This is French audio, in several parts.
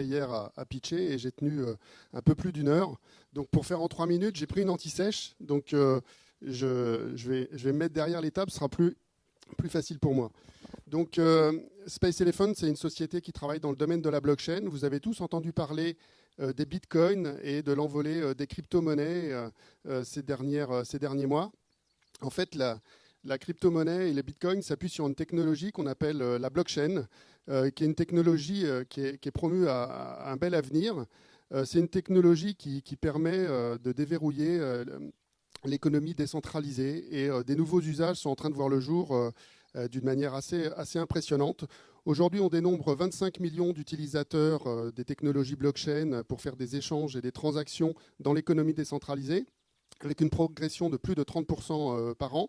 préparé hier à pitcher et j'ai tenu un peu plus d'1 heure. Donc pour faire en 3 minutes, j'ai pris une anti-sèche. Donc je vais me mettre derrière les tables, ce sera plus facile pour moi. Donc Space Elephant, c'est une société qui travaille dans le domaine de la blockchain. Vous avez tous entendu parler des bitcoins et de l'envolée des crypto-monnaies ces derniers mois. En fait, la crypto-monnaie et les bitcoins s'appuient sur une technologie qu'on appelle la blockchain, qui est une technologie qui est promue à un bel avenir. C'est une technologie qui permet de déverrouiller l'économie décentralisée et des nouveaux usages sont en train de voir le jour d'une manière assez impressionnante. Aujourd'hui, on dénombre 25 millions d'utilisateurs des technologies blockchain pour faire des échanges et des transactions dans l'économie décentralisée, avec une progression de plus de 30% par an.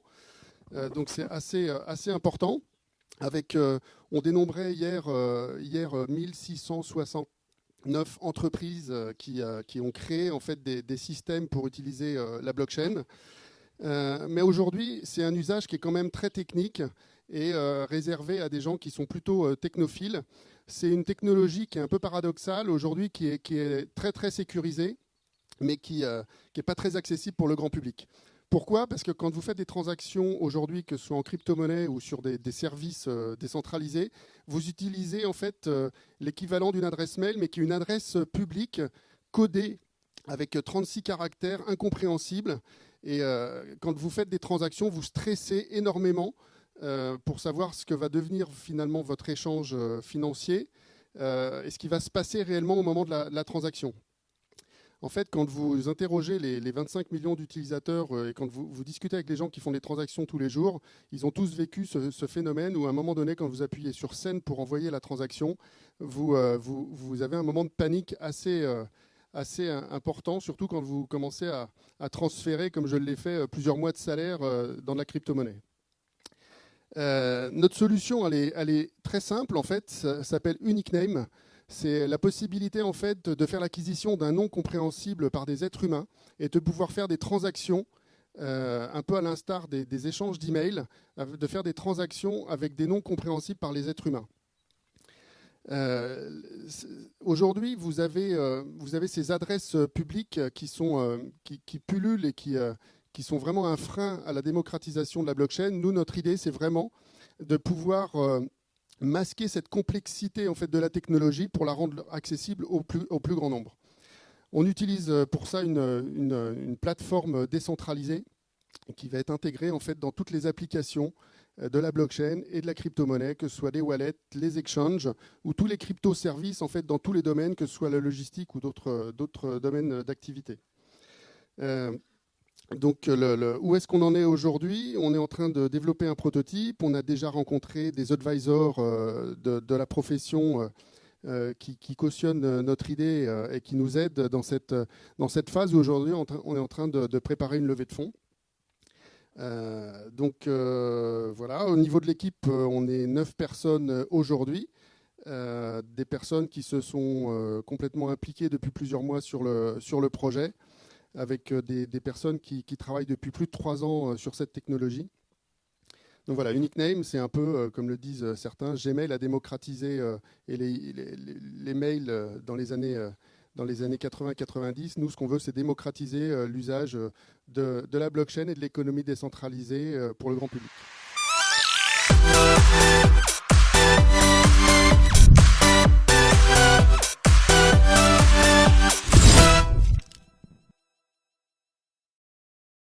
Donc c'est assez important. On dénombrait hier 1669 entreprises qui ont créé en fait des systèmes pour utiliser la blockchain. Mais aujourd'hui, c'est un usage qui est quand même très technique et réservé à des gens qui sont plutôt technophiles. C'est une technologie qui est un peu paradoxale aujourd'hui, qui est très très sécurisée, mais qui n'est pas très accessible pour le grand public. Pourquoi ? Parce que quand vous faites des transactions aujourd'hui, que ce soit en crypto-monnaie ou sur des services décentralisés, vous utilisez en fait l'équivalent d'une adresse mail, mais qui est une adresse publique codée avec 36 caractères incompréhensibles. Et quand vous faites des transactions, vous stressez énormément pour savoir ce que va devenir finalement votre échange financier et ce qui va se passer réellement au moment de la transaction. En fait, quand vous interrogez les 25 millions d'utilisateurs et quand vous discutez avec les gens qui font des transactions tous les jours, ils ont tous vécu ce phénomène où à un moment donné, quand vous appuyez sur Send pour envoyer la transaction, vous avez un moment de panique assez important, surtout quand vous commencez à transférer, comme je l'ai fait, plusieurs mois de salaire dans de la crypto-monnaie. Notre solution, elle est très simple, en fait, ça s'appelle Unique Name. C'est la possibilité en fait de faire l'acquisition d'un nom compréhensible par des êtres humains et de pouvoir faire des transactions, un peu à l'instar des échanges d'emails, de faire des transactions avec des noms compréhensibles par les êtres humains. Aujourd'hui, vous avez ces adresses publiques qui pullulent et qui sont vraiment un frein à la démocratisation de la blockchain. Nous, notre idée, c'est vraiment de pouvoir masquer cette complexité en fait, de la technologie pour la rendre accessible au plus grand nombre. On utilise pour ça une plateforme décentralisée qui va être intégrée en fait, dans toutes les applications de la blockchain et de la crypto-monnaie, que ce soit les wallets, les exchanges ou tous les crypto-services en fait, dans tous les domaines, que ce soit la logistique ou d'autres domaines d'activité. Donc, où est-ce qu'on en est aujourd'hui ? On est en train de développer un prototype. On a déjà rencontré des advisors de la profession qui cautionnent notre idée et qui nous aident dans cette phase où aujourd'hui on est en train de préparer une levée de fonds. Voilà, au niveau de l'équipe, on est 9 personnes aujourd'hui. Des personnes qui se sont complètement impliquées depuis plusieurs mois sur le projet, avec des personnes qui travaillent depuis plus de 3 ans sur cette technologie. Donc voilà, Unique Name, c'est un peu, comme le disent certains, Gmail a démocratisé et les mails dans les années 80-90. Nous, ce qu'on veut, c'est démocratiser l'usage de la blockchain et de l'économie décentralisée pour le grand public.